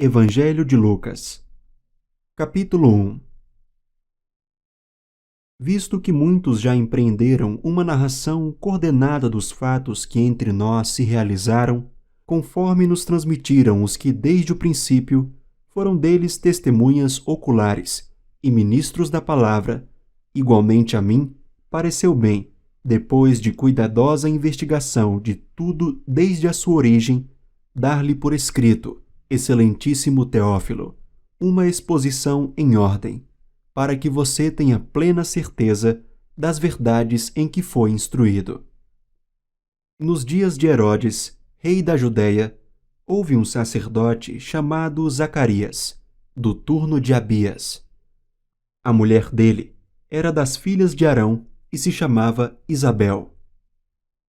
Evangelho de Lucas, capítulo 1. Visto que muitos já empreenderam uma narração coordenada dos fatos que entre nós se realizaram, conforme nos transmitiram os que desde o princípio foram deles testemunhas oculares e ministros da palavra, igualmente a mim pareceu bem, depois de cuidadosa investigação de tudo desde a sua origem, dar-lhe por escrito, excelentíssimo Teófilo, uma exposição em ordem, para que você tenha plena certeza das verdades em que foi instruído. Nos dias de Herodes, rei da Judéia, houve um sacerdote chamado Zacarias, do turno de Abias. A mulher dele era das filhas de Arão e se chamava Isabel.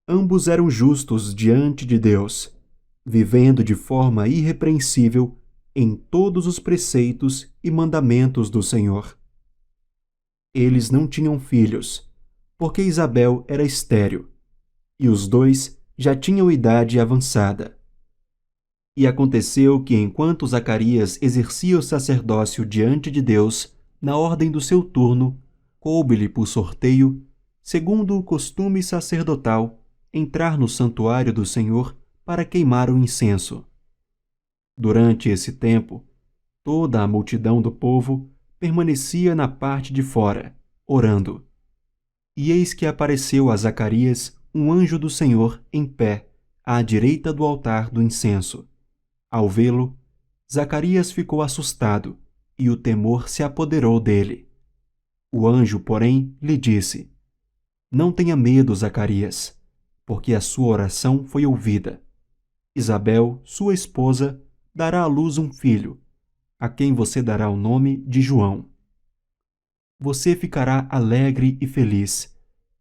Ambos eram justos diante de Deus, vivendo de forma irrepreensível em todos os preceitos e mandamentos do Senhor. Eles não tinham filhos, porque Isabel era estéril, e os dois já tinham idade avançada. E aconteceu que, enquanto Zacarias exercia o sacerdócio diante de Deus, na ordem do seu turno, coube-lhe por sorteio, segundo o costume sacerdotal, entrar no santuário do Senhor para queimar o incenso. Durante esse tempo, toda a multidão do povo permanecia na parte de fora, orando. E eis que apareceu a Zacarias um anjo do Senhor em pé, à direita do altar do incenso. Ao vê-lo, Zacarias ficou assustado, e o temor se apoderou dele. O anjo, porém, lhe disse: Não tenha medo, Zacarias, porque a sua oração foi ouvida. Isabel, sua esposa, dará à luz um filho, a quem você dará o nome de João. Você ficará alegre e feliz,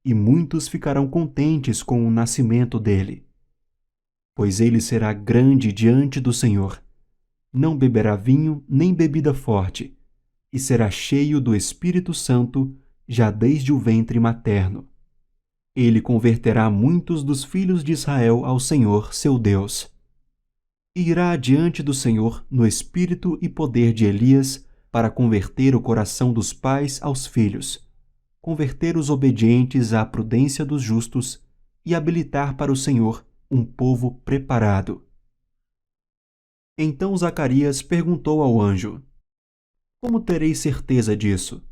e muitos ficarão contentes com o nascimento dele. Pois ele será grande diante do Senhor. Não beberá vinho nem bebida forte, e será cheio do Espírito Santo já desde o ventre materno. Ele converterá muitos dos filhos de Israel ao Senhor, seu Deus. E irá adiante do Senhor no espírito e poder de Elias para converter o coração dos pais aos filhos, converter os obedientes à prudência dos justos e habilitar para o Senhor um povo preparado. Então Zacarias perguntou ao anjo: Como terei certeza disso?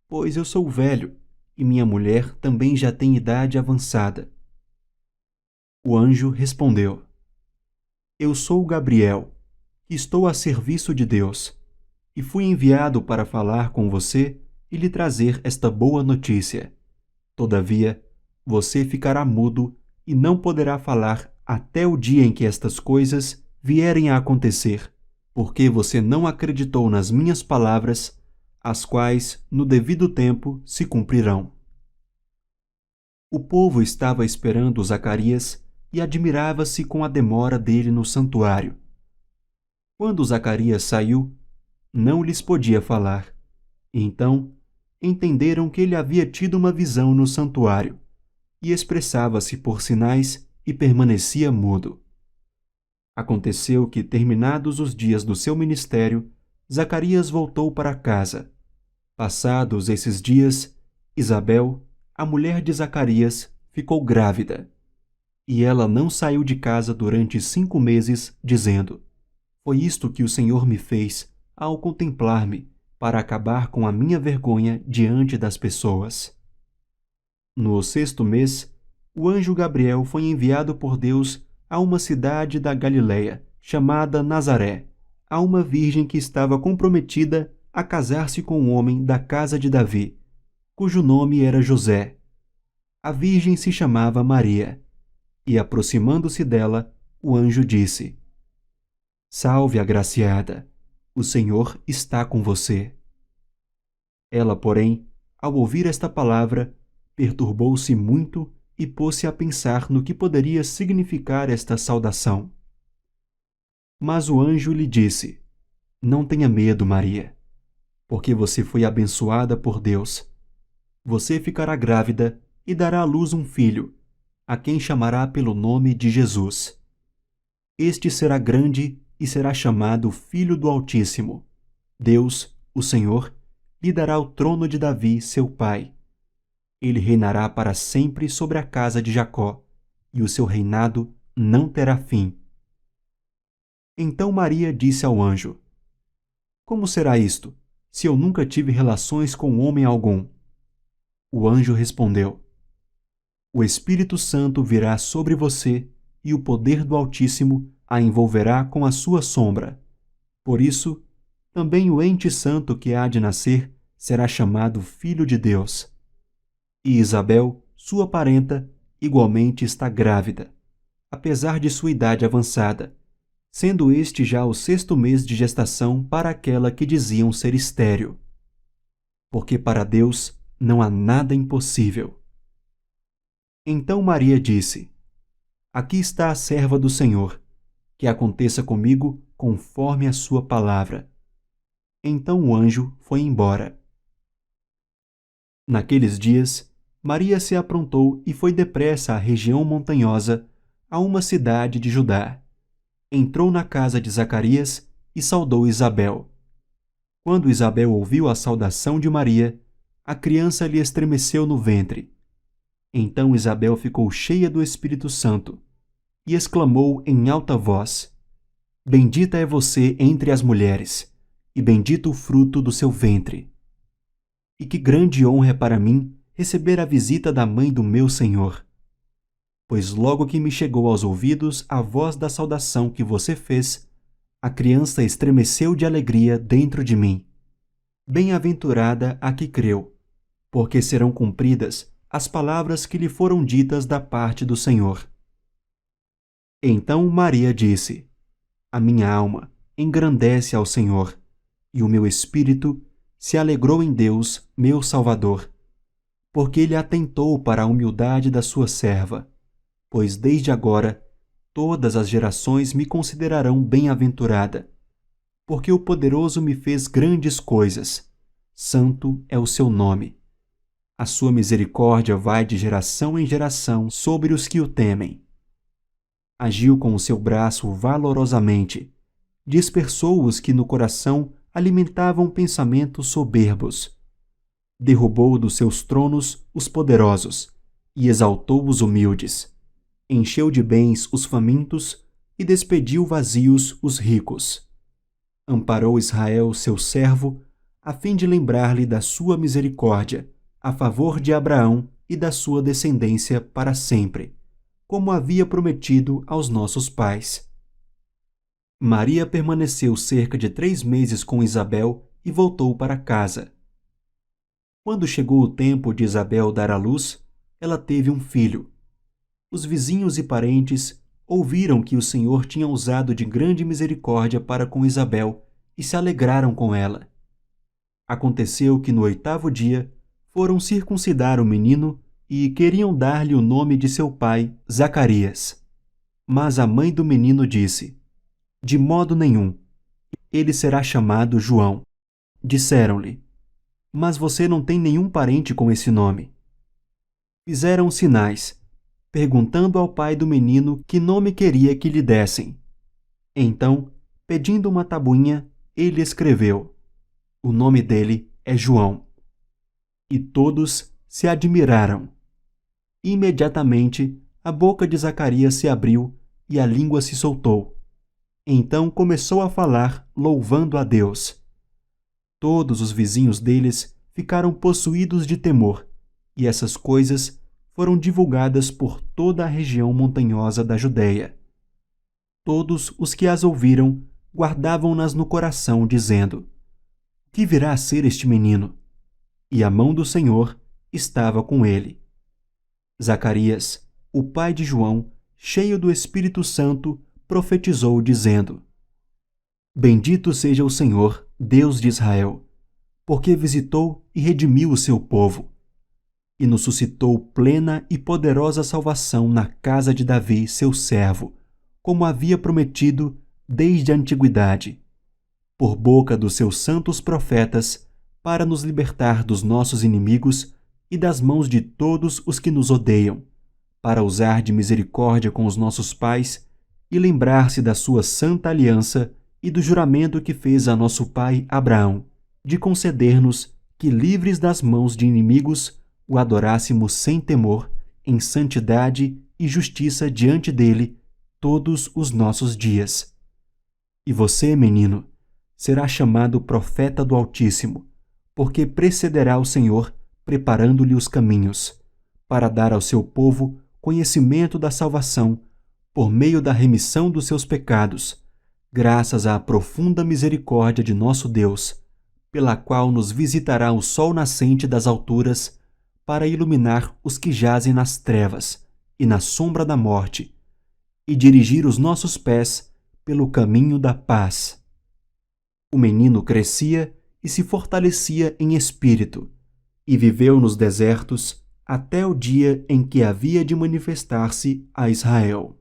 Pois eu sou velho, e minha mulher também já tem idade avançada. O anjo respondeu: Eu sou Gabriel, que estou a serviço de Deus, e fui enviado para falar com você e lhe trazer esta boa notícia. Todavia, você ficará mudo e não poderá falar até o dia em que estas coisas vierem a acontecer, porque você não acreditou nas minhas palavras, as quais, no devido tempo, se cumprirão. O povo estava esperando Zacarias e admirava-se com a demora dele no santuário. Quando Zacarias saiu, não lhes podia falar. Então, entenderam que ele havia tido uma visão no santuário, e expressava-se por sinais e permanecia mudo. Aconteceu que, terminados os dias do seu ministério, Zacarias voltou para casa. Passados esses dias, Isabel, a mulher de Zacarias, ficou grávida. E ela não saiu de casa durante 5 meses, dizendo: Foi isto que o Senhor me fez ao contemplar-me, para acabar com a minha vergonha diante das pessoas. No 6º mês, o anjo Gabriel foi enviado por Deus a uma cidade da Galiléia, chamada Nazaré, a uma virgem que estava comprometida a casar-se com um homem da casa de Davi, cujo nome era José. A virgem se chamava Maria. E, aproximando-se dela, o anjo disse: Salve, agraciada, o Senhor está com você. Ela, porém, ao ouvir esta palavra, perturbou-se muito e pôs-se a pensar no que poderia significar esta saudação. Mas o anjo lhe disse: Não tenha medo, Maria, porque você foi abençoada por Deus. Você ficará grávida e dará à luz um filho, a quem chamará pelo nome de Jesus. Este será grande e será chamado Filho do Altíssimo. Deus, o Senhor, lhe dará o trono de Davi, seu pai. Ele reinará para sempre sobre a casa de Jacó, e o seu reinado não terá fim. Então Maria disse ao anjo: Como será isto, se eu nunca tive relações com homem algum? O anjo respondeu: O Espírito Santo virá sobre você, e o poder do Altíssimo a envolverá com a sua sombra. Por isso, também o ente santo que há de nascer será chamado Filho de Deus. E Isabel, sua parenta, igualmente está grávida, apesar de sua idade avançada, sendo este já o 6º mês de gestação para aquela que diziam ser estéril. Porque para Deus não há nada impossível. Então Maria disse: Aqui está a serva do Senhor, que aconteça comigo conforme a sua palavra. Então o anjo foi embora. Naqueles dias, Maria se aprontou e foi depressa à região montanhosa, a uma cidade de Judá. Entrou na casa de Zacarias e saudou Isabel. Quando Isabel ouviu a saudação de Maria, a criança lhe estremeceu no ventre. Então Isabel ficou cheia do Espírito Santo e exclamou em alta voz: Bendita é você entre as mulheres, e bendito o fruto do seu ventre. E que grande honra é para mim receber a visita da mãe do meu Senhor. Pois logo que me chegou aos ouvidos a voz da saudação que você fez, a criança estremeceu de alegria dentro de mim. Bem-aventurada a que creu, porque serão cumpridas as palavras que lhe foram ditas da parte do Senhor. Então Maria disse: A minha alma engrandece ao Senhor, e o meu espírito se alegrou em Deus, meu Salvador, porque ele atentou para a humildade da sua serva, pois desde agora todas as gerações me considerarão bem-aventurada, porque o Poderoso me fez grandes coisas. Santo é o seu nome. A sua misericórdia vai de geração em geração sobre os que o temem. Agiu com o seu braço valorosamente, dispersou os que no coração alimentavam pensamentos soberbos. Derrubou dos seus tronos os poderosos e exaltou os humildes. Encheu de bens os famintos e despediu vazios os ricos. Amparou Israel, seu servo, a fim de lembrar-lhe da sua misericórdia, a favor de Abraão e da sua descendência para sempre, como havia prometido aos nossos pais. Maria permaneceu cerca de 3 meses com Isabel e voltou para casa. Quando chegou o tempo de Isabel dar à luz, ela teve um filho. Os vizinhos e parentes ouviram que o Senhor tinha usado de grande misericórdia para com Isabel e se alegraram com ela. Aconteceu que no 8º dia foram circuncidar o menino e queriam dar-lhe o nome de seu pai, Zacarias. Mas a mãe do menino disse: De modo nenhum, ele será chamado João. Disseram-lhe: Mas você não tem nenhum parente com esse nome. Fizeram sinais, perguntando ao pai do menino que nome queria que lhe dessem. Então, pedindo uma tabuinha, ele escreveu: O nome dele é João. E todos se admiraram. Imediatamente, a boca de Zacarias se abriu e a língua se soltou. Então começou a falar, louvando a Deus. Todos os vizinhos deles ficaram possuídos de temor, e essas coisas foram divulgadas por toda a região montanhosa da Judéia. Todos os que as ouviram guardavam-nas no coração, dizendo: Que virá a ser este menino? E a mão do Senhor estava com ele. Zacarias, o pai de João, cheio do Espírito Santo, profetizou, dizendo: Bendito seja o Senhor, Deus de Israel, porque visitou e redimiu o seu povo, e nos suscitou plena e poderosa salvação na casa de Davi, seu servo, como havia prometido desde a antiguidade, por boca dos seus santos profetas, para nos libertar dos nossos inimigos e das mãos de todos os que nos odeiam, para usar de misericórdia com os nossos pais e lembrar-se da sua santa aliança e do juramento que fez a nosso pai Abraão, de conceder-nos que, livres das mãos de inimigos, o adorássemos sem temor, em santidade e justiça diante dele todos os nossos dias. E você, menino, será chamado profeta do Altíssimo, porque precederá o Senhor preparando-lhe os caminhos, para dar ao seu povo conhecimento da salvação por meio da remissão dos seus pecados, graças à profunda misericórdia de nosso Deus, pela qual nos visitará o sol nascente das alturas, para iluminar os que jazem nas trevas e na sombra da morte, e dirigir os nossos pés pelo caminho da paz. O menino crescia e se fortalecia em espírito, e viveu nos desertos até o dia em que havia de manifestar-se a Israel.